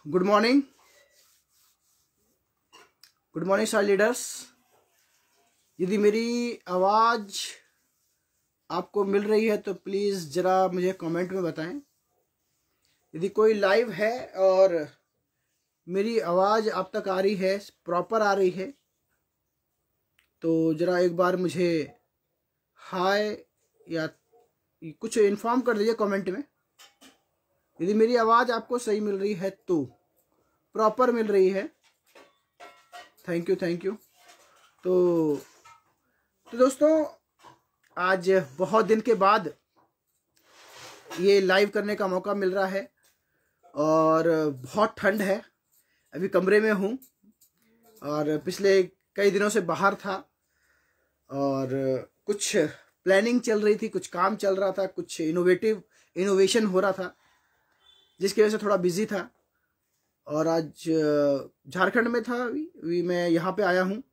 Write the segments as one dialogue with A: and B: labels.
A: Good morning सारे leaders. यदि मेरी आवाज़ आपको मिल रही है तो प्लीज़ ज़रा मुझे कमेंट में बताएं। यदि कोई लाइव है और मेरी आवाज़ आप तक आ रही है, प्रॉपर आ रही है, तो ज़रा एक बार मुझे हाय या कुछ इन्फॉर्म कर दीजिए कमेंट में। यदि मेरी आवाज़ आपको सही मिल रही है तो, प्रॉपर मिल रही है, थैंक यू। तो दोस्तों, आज बहुत दिन के बाद ये लाइव करने का मौका मिल रहा है और बहुत ठंड है। अभी कमरे में हूँ और पिछले कई दिनों से बाहर था और कुछ प्लानिंग चल रही थी, कुछ काम चल रहा था, कुछ इनोवेशन हो रहा था, जिसकी वजह से थोड़ा बिजी था। और आज झारखंड में था, अभी मैं यहाँ पे आया हूँ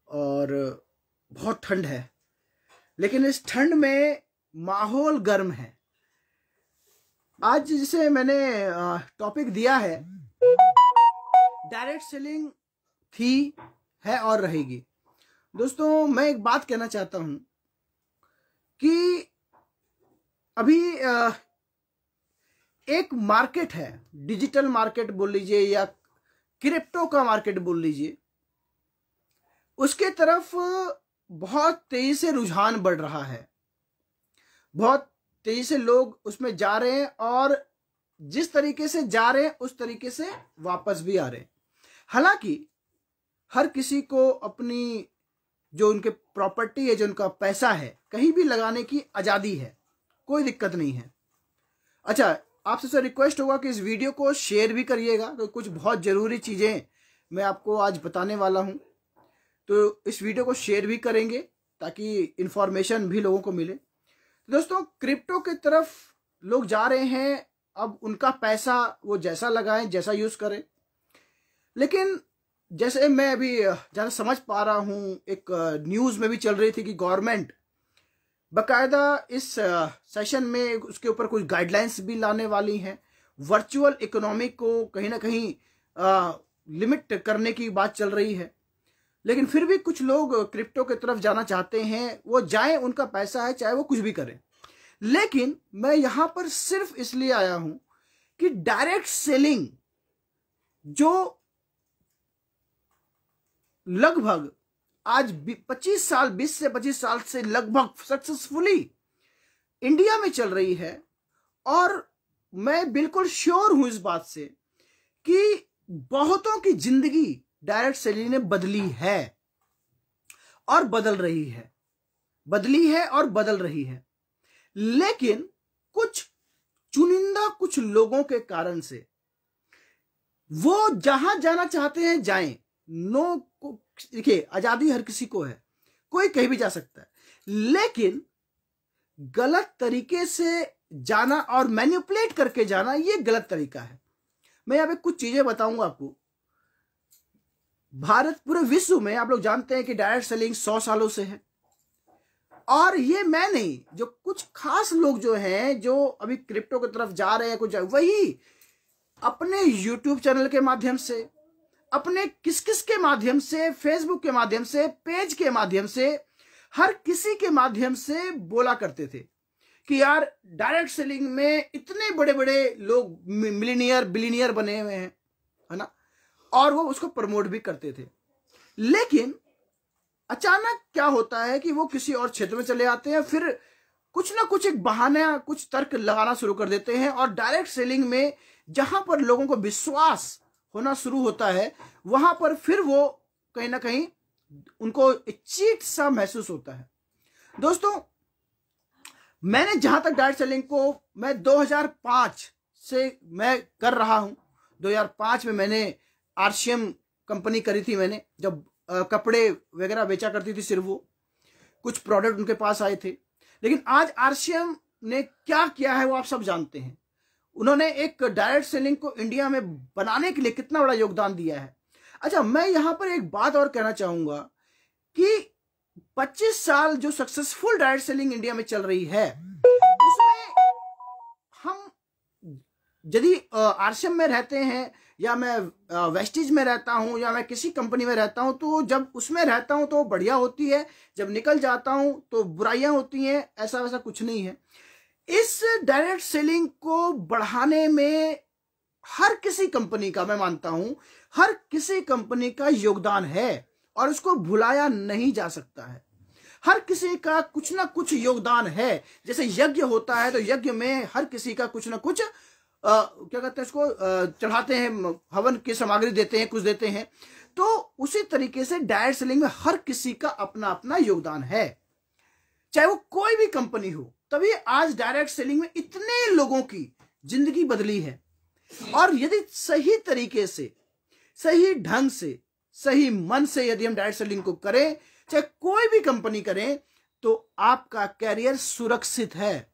A: और बहुत ठंड है, लेकिन इस ठंड में माहौल गर्म है। आज जिसे मैंने टॉपिक दिया है, डायरेक्ट सेलिंग थी, है और रहेगी। दोस्तों, मैं एक बात कहना चाहता हूं कि अभी एक मार्केट है, डिजिटल मार्केट बोल लीजिए या क्रिप्टो का मार्केट बोल लीजिए, उसके तरफ बहुत तेजी से रुझान बढ़ रहा है। बहुत तेजी से लोग उसमें जा रहे हैं और जिस तरीके से जा रहे हैं उस तरीके से वापस भी आ रहे हैं। हालांकि हर किसी को अपनी जो उनके प्रॉपर्टी है, जो उनका पैसा है, कहीं भी लगाने की आज़ादी है, कोई दिक्कत नहीं है। अच्छा, आपसे सर रिक्वेस्ट होगा कि इस वीडियो को शेयर भी करिएगा, तो कुछ बहुत ज़रूरी चीज़ें मैं आपको आज बताने वाला हूं, तो इस वीडियो को शेयर भी करेंगे ताकि इन्फॉर्मेशन भी लोगों को मिले। दोस्तों, क्रिप्टो की तरफ लोग जा रहे हैं। अब उनका पैसा वो जैसा लगाएं, जैसा यूज़ करें, लेकिन जैसे मैं अभी ज़्यादा समझ पा रहा हूँ, एक न्यूज़ में भी चल रही थी कि गवर्नमेंट बाकायदा इस सेशन में उसके ऊपर कुछ गाइडलाइंस भी लाने वाली हैं। वर्चुअल इकोनॉमी को कहीं ना कहीं लिमिट करने की बात चल रही है, लेकिन फिर भी कुछ लोग क्रिप्टो की तरफ जाना चाहते हैं। वो जाएं, उनका पैसा है, चाहे वो कुछ भी करें। लेकिन मैं यहाँ पर सिर्फ इसलिए आया हूं कि डायरेक्ट सेलिंग जो लगभग आज 20 से 25 साल से लगभग सक्सेसफुली इंडिया में चल रही है, और मैं बिल्कुल श्योर हूं इस बात से कि बहुतों की जिंदगी डायरेक्ट सेलिंग ने बदली है और बदल रही है, लेकिन कुछ चुनिंदा कुछ लोगों के कारण से वो जहां जाना चाहते हैं जाएं। देखिए, आजादी हर किसी को है, कोई कहीं भी जा सकता है, लेकिन गलत तरीके से जाना और मैनिपुलेट करके जाना, ये गलत तरीका है। मैं यहाँ पे कुछ चीजें बताऊंगा आपको। भारत, पूरे विश्व में आप लोग जानते हैं कि डायरेक्ट सेलिंग 100 सालों से है, और ये मैं नहीं, जो कुछ खास लोग जो हैं, जो अभी क्रिप्टो की तरफ जा रहे हैं, कुछ वही अपने यूट्यूब चैनल के माध्यम से, अपने किस के माध्यम से, फेसबुक के माध्यम से, पेज के माध्यम से, हर किसी के माध्यम से बोला करते थे कि यार डायरेक्ट सेलिंग में इतने बड़े बड़े लोग मिलीनियर बिलीनियर बने हुए हैं, है ना, और वो उसको प्रमोट भी करते थे। लेकिन अचानक क्या होता है कि वो किसी और क्षेत्र में चले आते हैं, फिर कुछ ना कुछ एक बहाना, कुछ तर्क लगाना शुरू कर देते हैं, और डायरेक्ट सेलिंग में जहां पर लोगों को विश्वास होना शुरू होता है, वहां पर फिर वो कहीं ना कहीं उनको एक चीट सा महसूस होता है। दोस्तों, मैंने जहां तक डायरेक्ट सेलिंग को, मैं 2005 से मैं कर रहा हूं। 2005 में मैंने आरसीएम कंपनी करी थी। मैंने जब कपड़े वगैरह बेचा करती थी, सिर्फ वो कुछ प्रोडक्ट उनके पास आए थे। लेकिन आज आरसीएम ने क्या किया है वो आप सब जानते हैं। उन्होंने एक डायरेक्ट सेलिंग को इंडिया में बनाने के लिए कितना बड़ा योगदान दिया है। अच्छा, मैं यहां पर एक बात और कहना चाहूंगा कि 25 साल जो सक्सेसफुल डायरेक्ट सेलिंग इंडिया में चल रही है, उसमें हम यदि आरसीएम में रहते हैं या मैं वेस्टिज में रहता हूं या मैं किसी कंपनी में रहता हूं, तो जब उसमें रहता हूं तो बढ़िया होती है, जब निकल जाता हूं तो बुराइयां होती हैं। ऐसा वैसा कुछ नहीं है। इस डायरेक्ट सेलिंग को बढ़ाने में हर किसी कंपनी का, मैं मानता हूं हर किसी कंपनी का योगदान है और उसको भुलाया नहीं जा सकता है। हर किसी का कुछ ना कुछ योगदान है। जैसे यज्ञ होता है तो यज्ञ में हर किसी का कुछ ना कुछ क्या कहते हैं उसको, चढ़ाते हैं, हवन की सामग्री देते हैं, कुछ देते हैं। तो उसी तरीके से डायरेक्ट सेलिंग में हर किसी का अपना अपना योगदान है, चाहे वो कोई भी कंपनी हो। तभी आज डायरेक्ट सेलिंग में इतने लोगों की जिंदगी बदली है। और यदि सही तरीके से, सही ढंग से, सही मन से यदि हम डायरेक्ट सेलिंग को करें, चाहे कोई भी कंपनी करें, तो आपका कैरियर सुरक्षित है।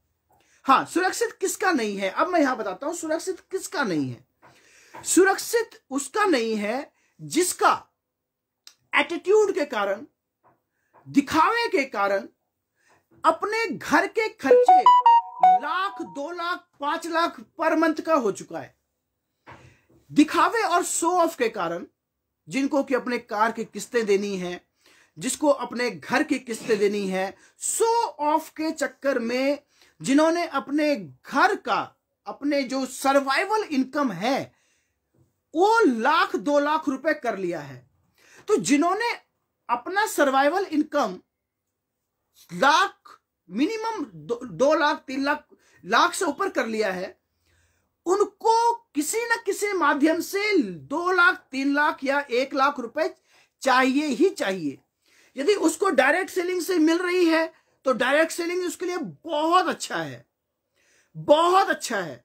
A: हाँ, सुरक्षित किसका नहीं है, अब मैं यहां बताता हूं सुरक्षित किसका नहीं है। सुरक्षित उसका नहीं है जिसका एटीट्यूड के कारण, दिखावे के कारण अपने घर के खर्चे 1 लाख, 2 लाख, 5 लाख पर मंथ का हो चुका है। दिखावे और शो ऑफ के कारण, जिनको कि अपने कार की किस्तें देनी है, जिसको अपने घर की किस्तें देनी है, शो ऑफ के चक्कर में जिन्होंने अपने घर का, अपने जो सर्वाइवल इनकम है वो 1 लाख, 2 लाख रुपए कर लिया है। तो जिन्होंने अपना survival income lakh, minimum 2 lakh, 3 lakh से ऊपर कर लिया है, उनको किसी न किसी माध्यम से 2 लाख, 3 लाख या 1 लाख रुपए चाहिए ही चाहिए। यदि उसको डायरेक्ट सेलिंग से मिल रही है तो डायरेक्ट सेलिंग उसके लिए बहुत अच्छा है, बहुत अच्छा है,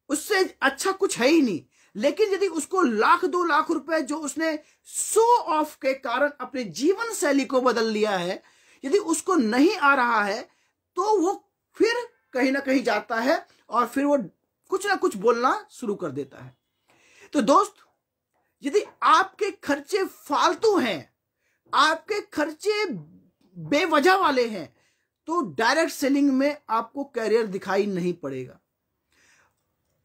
A: उससे अच्छा कुछ है ही नहीं। लेकिन यदि उसको 1 लाख, 2 लाख रुपए जो उसने शो ऑफ के कारण अपने जीवन शैली को बदल लिया है, यदि उसको नहीं आ रहा है तो वो फिर कहीं ना कहीं जाता है और फिर वो कुछ ना कुछ बोलना शुरू कर देता है। तो दोस्त, यदि आपके खर्चे फालतू हैं, आपके खर्चे बेवजह वाले हैं, तो डायरेक्ट सेलिंग में आपको कैरियर दिखाई नहीं पड़ेगा।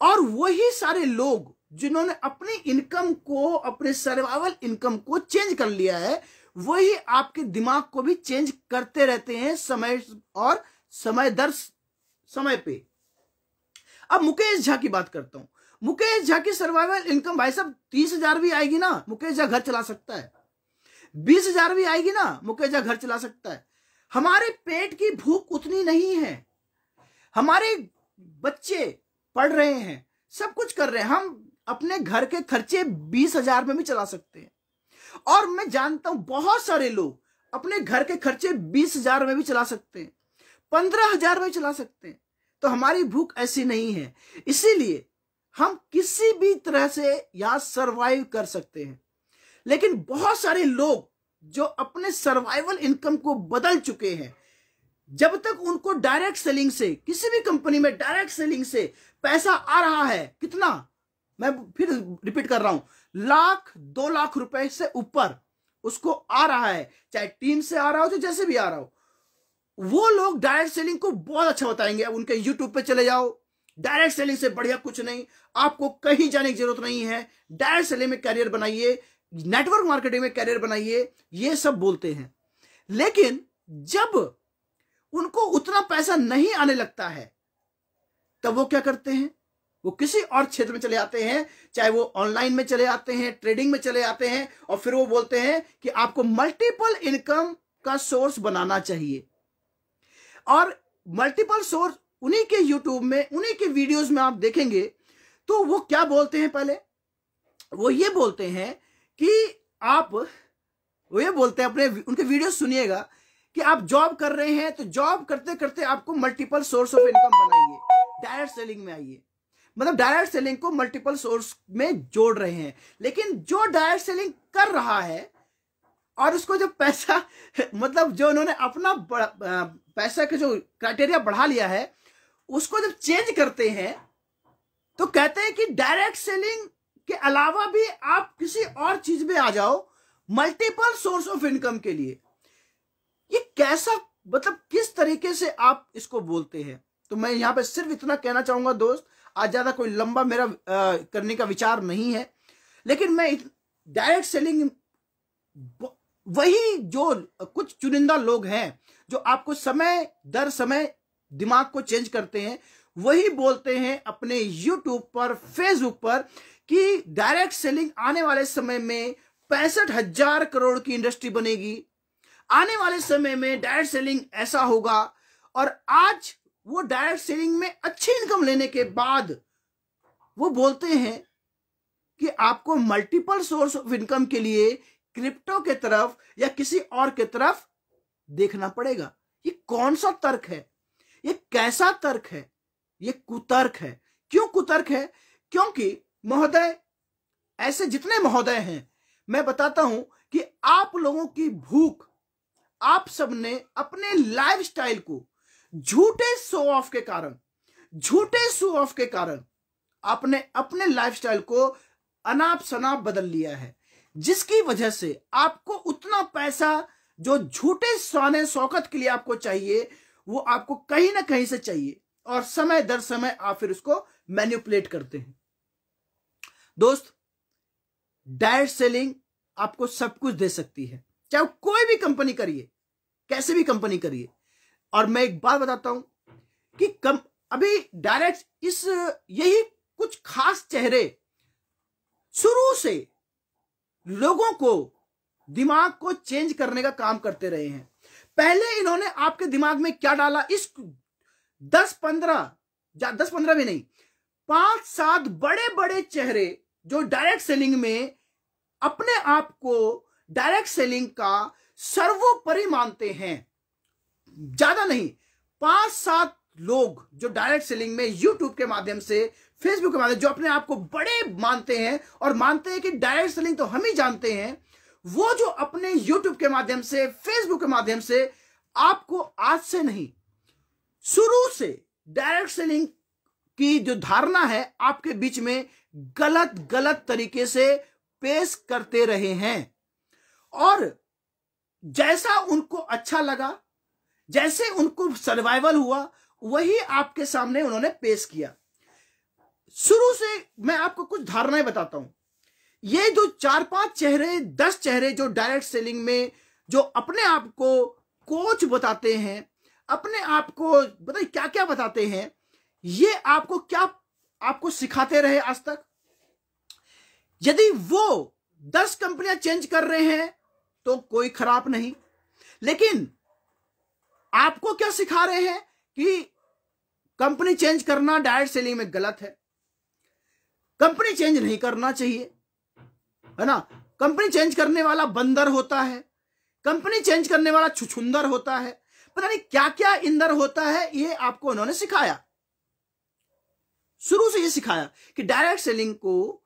A: और वही सारे लोग जिन्होंने अपनी इनकम को, अपने सर्वाइवल इनकम को चेंज कर लिया है, वही आपके दिमाग को भी चेंज करते रहते हैं समय और समय दर समय पे। अब मुकेश झा की बात करता हूं। मुकेश झा की सर्वाइवल इनकम भाई साहब 30,000 भी आएगी ना, मुकेश झा घर चला सकता है। 20,000 भी आएगी ना, मुकेश झा घर चला सकता है। हमारे पेट की भूख उतनी नहीं है। हमारे बच्चे पढ़ रहे हैं, सब कुछ कर रहे हैं, हम अपने घर के खर्चे 20,000 में भी चला सकते हैं। और मैं जानता हूं बहुत सारे लोग अपने घर के खर्चे 20,000 में भी चला सकते हैं, 15,000 में चला सकते हैं। तो हमारी भूख ऐसी नहीं है, इसीलिए हम किसी भी तरह से यहां सरवाइव कर सकते हैं। लेकिन बहुत सारे लोग जो अपने सर्वाइवल इनकम को बदल चुके हैं, जब तक उनको डायरेक्ट सेलिंग से, किसी भी कंपनी में डायरेक्ट सेलिंग से पैसा आ रहा है, कितना, मैं फिर रिपीट कर रहा हूं, 1 लाख, 2 लाख रुपए से ऊपर उसको आ रहा है, चाहे टीम से आ रहा हो, चाहे जैसे भी आ रहा हो, वो लोग डायरेक्ट सेलिंग को बहुत अच्छा बताएंगे। अब उनके यूट्यूब पे चले जाओ, डायरेक्ट सेलिंग से बढ़िया कुछ नहीं, आपको कहीं जाने की जरूरत नहीं है, डायरेक्ट सेलिंग में कैरियर बनाइए, नेटवर्क मार्केटिंग में कैरियर बनाइए, ये सब बोलते हैं। लेकिन जब उनको उतना पैसा नहीं आने लगता है, तब वो क्या करते हैं, वो किसी और क्षेत्र में चले आते हैं, चाहे वो ऑनलाइन में चले आते हैं, ट्रेडिंग में चले आते हैं, और फिर वो बोलते हैं कि आपको मल्टीपल इनकम का सोर्स बनाना चाहिए। और मल्टीपल सोर्स उन्हीं के यूट्यूब में, उन्हीं के वीडियोस में आप देखेंगे तो वो क्या बोलते हैं, पहले वो ये बोलते हैं कि वो ये बोलते हैं, अपने उनके वीडियो सुनिएगा, कि आप जॉब कर रहे हैं तो जॉब करते करते आपको मल्टीपल सोर्स ऑफ इनकम बनाइए, डायरेक्ट सेलिंग में आइए। मतलब डायरेक्ट सेलिंग को मल्टीपल सोर्स में जोड़ रहे हैं। लेकिन जो डायरेक्ट सेलिंग कर रहा है और उसको जो पैसा, मतलब जो उन्होंने अपना पैसा का जो क्राइटेरिया बढ़ा लिया है, उसको जब चेंज करते हैं तो कहते हैं कि डायरेक्ट सेलिंग के अलावा भी आप किसी और चीज में आ जाओ, मल्टीपल सोर्स ऑफ इनकम के लिए। ये कैसा, मतलब किस तरीके से आप इसको बोलते हैं? तो मैं यहां पे सिर्फ इतना कहना चाहूंगा दोस्त, आज ज्यादा कोई लंबा मेरा करने का विचार नहीं है, लेकिन मैं डायरेक्ट सेलिंग, वही जो कुछ चुनिंदा लोग हैं जो आपको समय दर समय दिमाग को चेंज करते हैं, वही बोलते हैं अपने YouTube पर, फेसबुक पर कि डायरेक्ट सेलिंग आने वाले समय में 65,000 करोड़ की इंडस्ट्री बनेगी, आने वाले समय में डायरेक्ट सेलिंग ऐसा होगा। और आज वो डायरेक्ट सेलिंग में अच्छी इनकम लेने के बाद वो बोलते हैं कि आपको मल्टीपल सोर्स ऑफ इनकम के लिए क्रिप्टो के तरफ या किसी और के तरफ देखना पड़ेगा। ये कौन सा तर्क है? ये कैसा तर्क है? ये कुतर्क है। क्यों कुतर्क है? क्योंकि महोदय, ऐसे जितने महोदय हैं, मैं बताता हूं कि आप लोगों की भूख, आप सबने अपने लाइफस्टाइल को झूठे शो ऑफ के कारण आपने अपने लाइफस्टाइल को अनाप शनाप बदल लिया है, जिसकी वजह से आपको उतना पैसा जो झूठे शान शौकत के लिए आपको चाहिए, वो आपको कहीं ना कहीं से चाहिए, और समय दर समय आप फिर उसको मैनिपुलेट करते हैं। दोस्त, डायरेक्ट सेलिंग आपको सब कुछ दे सकती है, चाहे कोई भी कंपनी करिए, कैसे भी कंपनी करिए। और मैं एक बात बताता हूं कि अभी डायरेक्ट यही कुछ खास चेहरे शुरू से लोगों को दिमाग को चेंज करने का काम करते रहे हैं। पहले इन्होंने आपके दिमाग में क्या डाला, इस 10-15 भी नहीं, 5-7 बड़े बड़े चेहरे जो डायरेक्ट सेलिंग में अपने आप को डायरेक्ट सेलिंग का सर्वोपरि मानते हैं, ज्यादा नहीं, 5-7 लोग जो डायरेक्ट सेलिंग में यूट्यूब के माध्यम से, फेसबुक के माध्यम से, जो अपने आप को बड़े मानते हैं और मानते हैं कि डायरेक्ट सेलिंग तो हम ही जानते हैं, वो जो अपने यूट्यूब के माध्यम से, फेसबुक के माध्यम से आपको आज से नहीं, शुरू से डायरेक्ट सेलिंग की जो धारणा है आपके बीच में गलत तरीके से पेश करते रहे हैं। और जैसा उनको अच्छा लगा, जैसे उनको सर्वाइवल हुआ, वही आपके सामने उन्होंने पेश किया। शुरू से मैं आपको कुछ धारणाएं बताता हूं। ये जो 4-5 चेहरे, 10 चेहरे जो डायरेक्ट सेलिंग में जो अपने आप को कोच बताते हैं, अपने आप को बताइए क्या क्या बताते हैं, ये आपको क्या आपको सिखाते रहे आज तक? यदि वो 10 कंपनियां चेंज कर रहे हैं तो कोई खराब नहीं, लेकिन आपको क्या सिखा रहे हैं कि कंपनी चेंज करना डायरेक्ट सेलिंग में गलत है, कंपनी चेंज नहीं करना चाहिए, है ना। कंपनी चेंज करने वाला बंदर होता है, कंपनी चेंज करने वाला छुछुंदर होता है, पता नहीं क्या क्या इंदर होता है। ये आपको उन्होंने सिखाया, शुरू से ये सिखाया कि डायरेक्ट सेलिंग को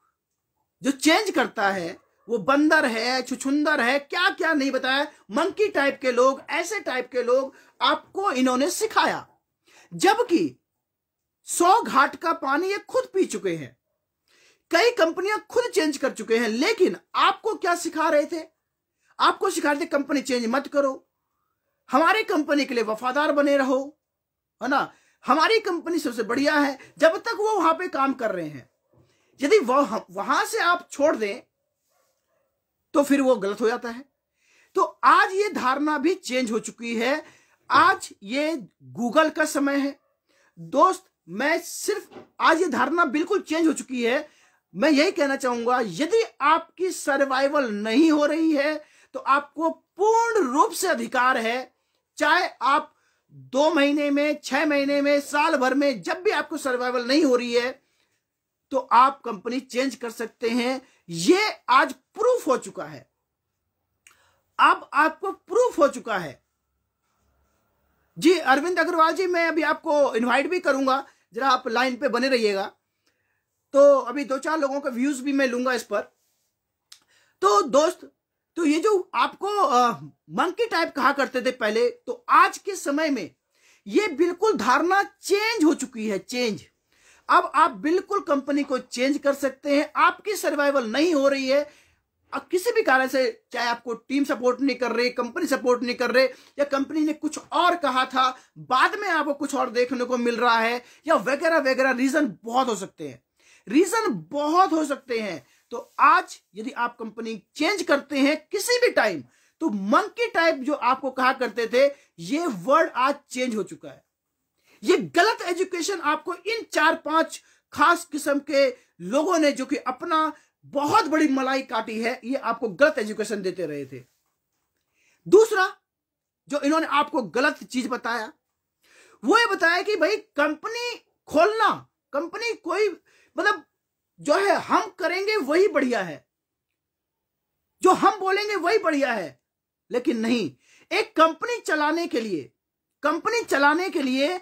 A: जो चेंज करता है वो बंदर है, छुछुंदर है, क्या क्या नहीं बताया, मंकी टाइप के लोग, ऐसे टाइप के लोग आपको इन्होंने सिखाया। जबकि 100 घाट का पानी ये खुद पी चुके हैं, कई कंपनियां खुद चेंज कर चुके हैं, लेकिन आपको क्या सिखा रहे थे? आपको सिखा रहे थे कंपनी चेंज मत करो, हमारी कंपनी के लिए वफादार बने रहो, है ना, हमारी कंपनी सबसे बढ़िया है, जब तक वो वहां पे काम कर रहे हैं। यदि वहां से आप छोड़ दें तो फिर वो गलत हो जाता है। तो आज ये धारणा भी चेंज हो चुकी है। आज ये गूगल का समय है दोस्त, मैं सिर्फ आज ये धारणा बिल्कुल चेंज हो चुकी है। मैं यही कहना चाहूंगा, यदि आपकी सर्वाइवल नहीं हो रही है तो आपको पूर्ण रूप से अधिकार है, चाहे आप 2 महीने में, 6 महीने में, साल भर में, जब भी आपको सर्वाइवल नहीं हो रही है तो आप कंपनी चेंज कर सकते हैं। ये आज प्रूफ हो चुका है, अब आपको प्रूफ हो चुका है। जी अरविंद अग्रवाल जी, मैं अभी आपको इनवाइट भी करूंगा, जरा आप लाइन पे बने रहिएगा। तो अभी 2-4 लोगों का व्यूज भी मैं लूंगा इस पर। तो दोस्त, तो ये जो आपको मंकी टाइप कहा करते थे पहले, तो आज के समय में ये बिल्कुल धारणा चेंज हो चुकी है, चेंज। अब आप बिल्कुल कंपनी को चेंज कर सकते हैं। आपकी सर्वाइवल नहीं हो रही है, किसी भी कारण से, चाहे आपको टीम सपोर्ट नहीं कर रही, कंपनी सपोर्ट नहीं कर रहे, या कंपनी ने कुछ और कहा था, बाद में आपको कुछ और देखने को मिल रहा है, या वगैरह वगैरह, रीजन बहुत हो सकते हैं, रीजन बहुत हो सकते हैं। तो आज यदि आप कंपनी चेंज करते हैं किसी भी टाइम, तो मंकी टाइप जो आपको कहा करते थे, ये वर्ड आज चेंज हो चुका है। ये गलत एजुकेशन आपको इन 4-5 खास किस्म के लोगों ने, जो कि अपना बहुत बड़ी मलाई काटी है, ये आपको गलत एजुकेशन देते रहे थे। दूसरा जो इन्होंने आपको गलत चीज बताया, वो ये बताया कि भाई कंपनी खोलना, कंपनी कोई मतलब जो है हम करेंगे वही बढ़िया है, जो हम बोलेंगे वही बढ़िया है। लेकिन नहीं, एक कंपनी चलाने के लिए, कंपनी चलाने के लिए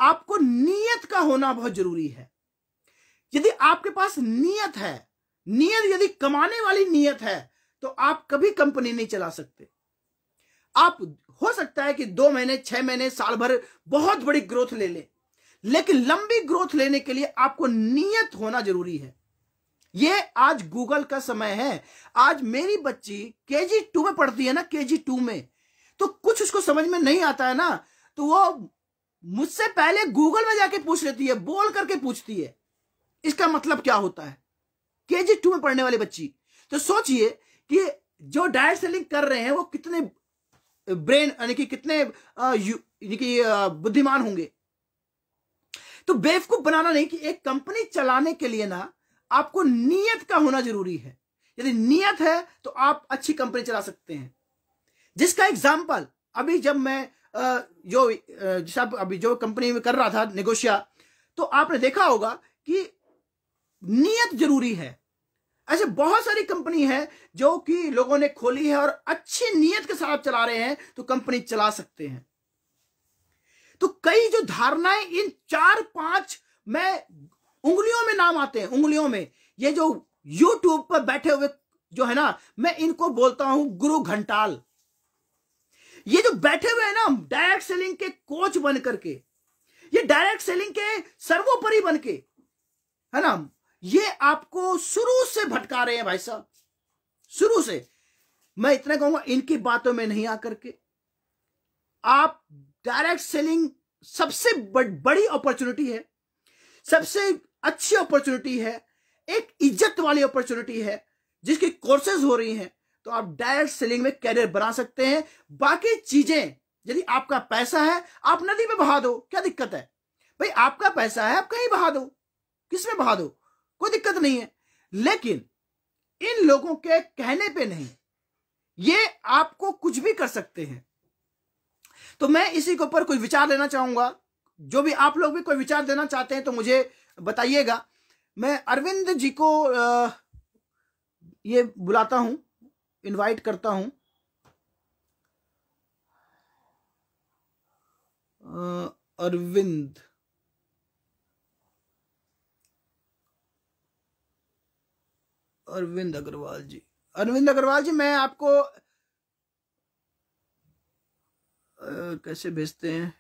A: आपको नीयत का होना बहुत जरूरी है। यदि आपके पास नीयत है, नीयत यदि कमाने वाली नीयत है, तो आप कभी कंपनी नहीं चला सकते। आप हो सकता है कि 2 महीने, 6 महीने, साल भर बहुत बड़ी ग्रोथ ले ले, लेकिन लंबी ग्रोथ लेने के लिए आपको नीयत होना जरूरी है। ये आज गूगल का समय है। आज मेरी बच्ची KG 2 में पढ़ती है ना, KG 2 में, तो कुछ उसको समझ में नहीं आता है ना, तो वो मुझसे पहले गूगल में जाके पूछ लेती है, बोल करके पूछती है। इसका मतलब क्या होता है? KG 2 में पढ़ने वाली बच्ची, तो सोचिए कि जो डायरेक्ट सेलिंग कर रहे हैं वो कितने ब्रेन यानी कि कितने बुद्धिमान होंगे। तो बेवकूफ बनाना नहीं, कि एक कंपनी चलाने के लिए ना आपको नीयत का होना जरूरी है। यदि नीयत है तो आप अच्छी कंपनी चला सकते हैं। जिसका एग्जांपल अभी जब मैं अभी जो कंपनी में कर रहा था नेगोशिया, तो आपने देखा होगा कि नीयत जरूरी है। ऐसे बहुत सारी कंपनी है जो कि लोगों ने खोली है और अच्छी नीयत के साथ चला रहे हैं, तो कंपनी चला सकते हैं। तो कई जो धारणाएं इन 4-5 में उंगलियों में नाम आते हैं, उंगलियों में, ये जो YouTube पर बैठे हुए जो है ना, मैं इनको बोलता हूं गुरु घंटाल। ये जो बैठे हुए हैं ना डायरेक्ट सेलिंग के कोच बन करके, ये डायरेक्ट सेलिंग के सर्वोपरि बन के, है ना, ये आपको शुरू से भटका रहे हैं भाई साहब, शुरू से। मैं इतना कहूंगा, इनकी बातों में नहीं आकर के आप डायरेक्ट सेलिंग सबसे बड़ी अपॉर्चुनिटी है, सबसे अच्छी अपॉर्चुनिटी है, एक इज्जत वाली अपॉर्चुनिटी है, जिसकी कोर्सेज हो रही हैं। तो आप डायरेक्ट सेलिंग में कैरियर बना सकते हैं। बाकी चीजें, यदि आपका पैसा है आप नदी में बहा दो, क्या दिक्कत है भाई? आपका पैसा है आप कहीं बहा दो, किसमें बहा दो, कोई दिक्कत नहीं है। लेकिन इन लोगों के कहने पे नहीं, ये आपको कुछ भी कर सकते हैं। तो मैं इसी के ऊपर कोई विचार देना चाहूंगा। जो भी आप लोग भी कोई विचार देना चाहते हैं तो मुझे बताइएगा। मैं अरविंद जी को ये बुलाता हूं, इनवाइट करता हूं। अरविंद अग्रवाल जी, अरविंद अग्रवाल जी, मैं आपको कैसे भेजते हैं?